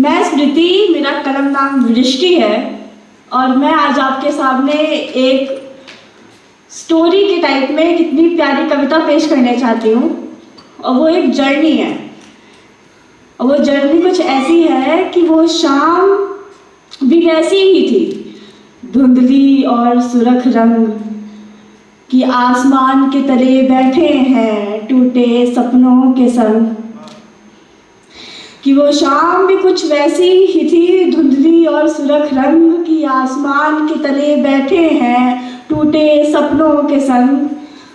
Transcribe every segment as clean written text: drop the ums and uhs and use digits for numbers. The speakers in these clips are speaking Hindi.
मैं स्मृति, मेरा कलम नाम वृष्टि है और मैं आज आपके सामने एक स्टोरी के टाइप में एक इतनी प्यारी कविता पेश करने चाहती हूँ। और वो एक जर्नी है, और वो जर्नी कुछ ऐसी है कि वो शाम भी वैसी ही थी, धुंधली और सुरख रंग कि आसमान के तले बैठे हैं टूटे सपनों के संग। कि वो शाम भी कुछ वैसी ही थी, धुंधली और सुरख रंग की आसमान के तले बैठे हैं टूटे सपनों के संग।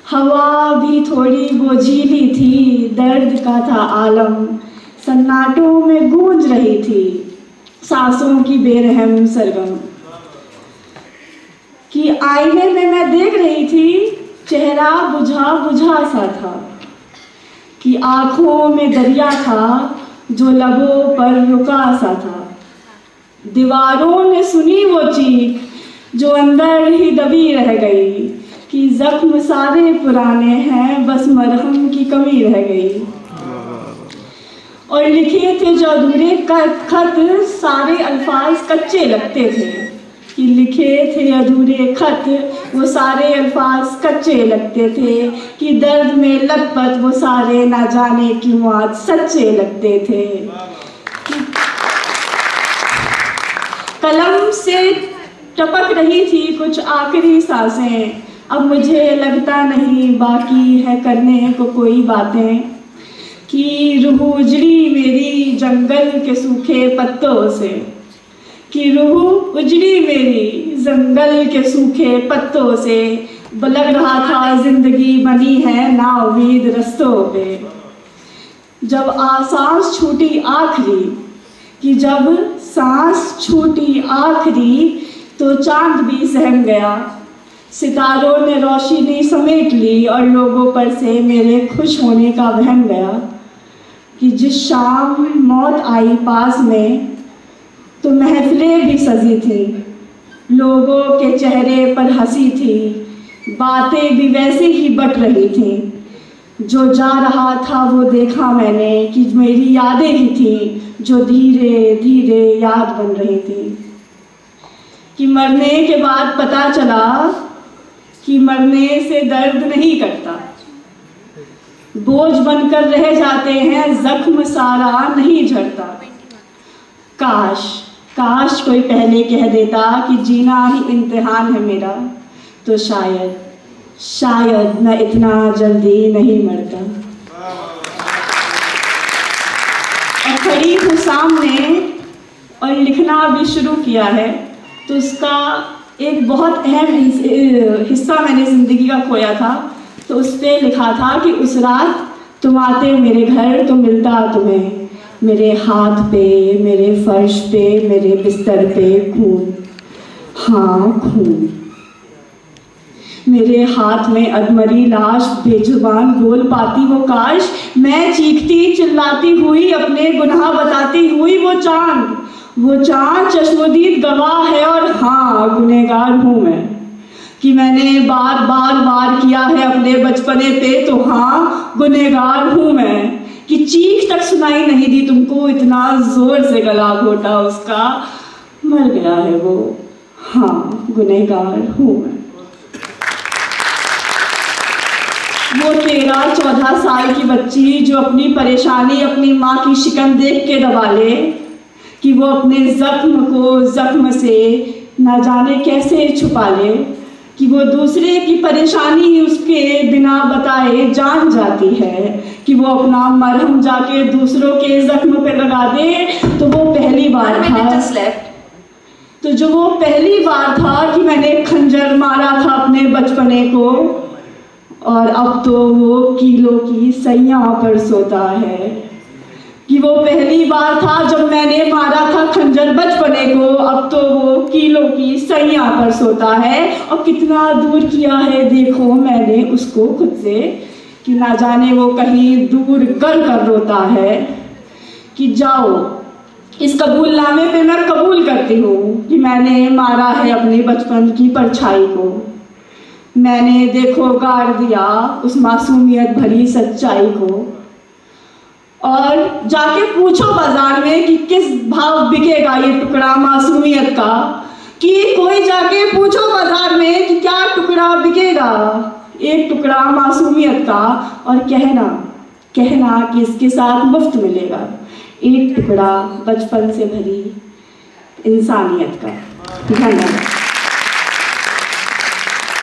हवा भी थोड़ी बोझिली थी, दर्द का था आलम, सन्नाटों में गूंज रही थी सांसों की बेरहम सरगम। कि आईने में मैं देख रही थी, चेहरा बुझा बुझा सा था कि आंखों में दरिया था जो लबों पर रुका सा था। दीवारों ने सुनी वो चीख जो अंदर ही दबी रह गई कि जख्म सारे पुराने हैं, बस मरहम की कमी रह गई। और लिखे थे जो अधूरे खत, सारे अल्फाज कच्चे लगते थे कि लिखे थे अधूरे खत, वो सारे अल्फाज कच्चे लगते थे कि दर्द में लथपथ वो सारे ना जाने क्यों आज सच्चे लगते थे। कलम से टपक रही थी कुछ आखिरी सांसें, अब मुझे लगता नहीं बाकी है करने को कोई बातें। कि रूह उजड़ी मेरी जंगल के सूखे पत्तों से, कि रूह उजड़ी मेरी जंगल के सूखे पत्तों से, लग रहा था जिंदगी बनी है नाउमीद रस्तों पे। जब सांस छूटी आखिरी, कि जब सांस छूटी आखिरी तो चांद भी सहम गया, सितारों ने रोशनी समेट ली और लोगों पर से मेरे खुश होने का वहम गया। कि जिस शाम मौत आई पास में तो महफिलें भी सजी थी, लोगों के चेहरे पर हंसी थी, बातें भी वैसे ही बट रही थी। जो जा रहा था वो देखा मैंने कि मेरी यादें ही थी जो धीरे धीरे याद बन रही थी। कि मरने के बाद पता चला कि मरने से दर्द नहीं कटता, बोझ बनकर रह जाते हैं जख्म सारा नहीं झड़ता। काश काश कोई पहले कह देता कि जीना ही इम्तिहान है मेरा, तो शायद शायद मैं इतना जल्दी नहीं मरता। और खड़ी हूँ सामने और लिखना भी शुरू किया है, तो उसका एक बहुत अहम हिस्सा मैंने ज़िंदगी का खोया था। तो उस पर लिखा था कि उस रात तुम आते मेरे घर तो मिलता तुम्हें, मेरे हाथ पे, मेरे फर्श पे, मेरे बिस्तर पे खून, हाँ खून। मेरे हाथ में अधमरी लाश बेजुबान बोल पाती वो काश, मैं चीखती चिल्लाती हुई अपने गुनाह बताती हुई वो चांद चश्मोदीद गवाह है और हाँ गुनहगार हूँ मैं। कि मैंने बार बार वार किया है अपने बचपने पे, तो हाँ गुनहगार हूँ मैं। कि चीख तक सुनाई नहीं दी तुमको, इतना जोर से गला घोटा उसका, मर गया है वो, हाँ गुनहगार हूँ मैं। वो 13-14 साल की बच्ची जो अपनी परेशानी अपनी माँ की शिकन देख के दबा ले, कि वो अपने जख्म को जख्म से ना जाने कैसे छुपा ले, कि वो दूसरे की परेशानी उसके बिना बताए जान जाती है, कि वो अपना मरहम जाके दूसरों के जख्म पे लगा दे। तो वो पहली बार था, तो जो वो पहली बार था कि मैंने खंजर मारा था अपने बचपने को, और अब तो वो कीलों की सैया पर सोता है। कि वो पहली बार था जब मैंने मारा था खंजर बचपने को, अब तो वो कीलों की सैया पर सोता है। और कितना दूर किया है देखो मैंने उसको खुद से, कि ना जाने वो कहीं दूर कर कर रोता है। कि जाओ इस कबूलनामे पे मैं कबूल करती हूँ कि मैंने मारा है अपने बचपन की परछाई को। मैंने देखो गाड़ दिया उस मासूमियत भरी सच्चाई को। और जाके पूछो बाजार में कि किस भाव बिकेगा ये टुकड़ा मासूमियत का, कि कोई जाके पूछो बाजार में कि क्या टुकड़ा बिकेगा एक टुकड़ा मासूमियत का, और कहना कि इसके साथ मुफ्त मिलेगा एक टुकड़ा बचपन से भरी इंसानियत का। धन्यवाद।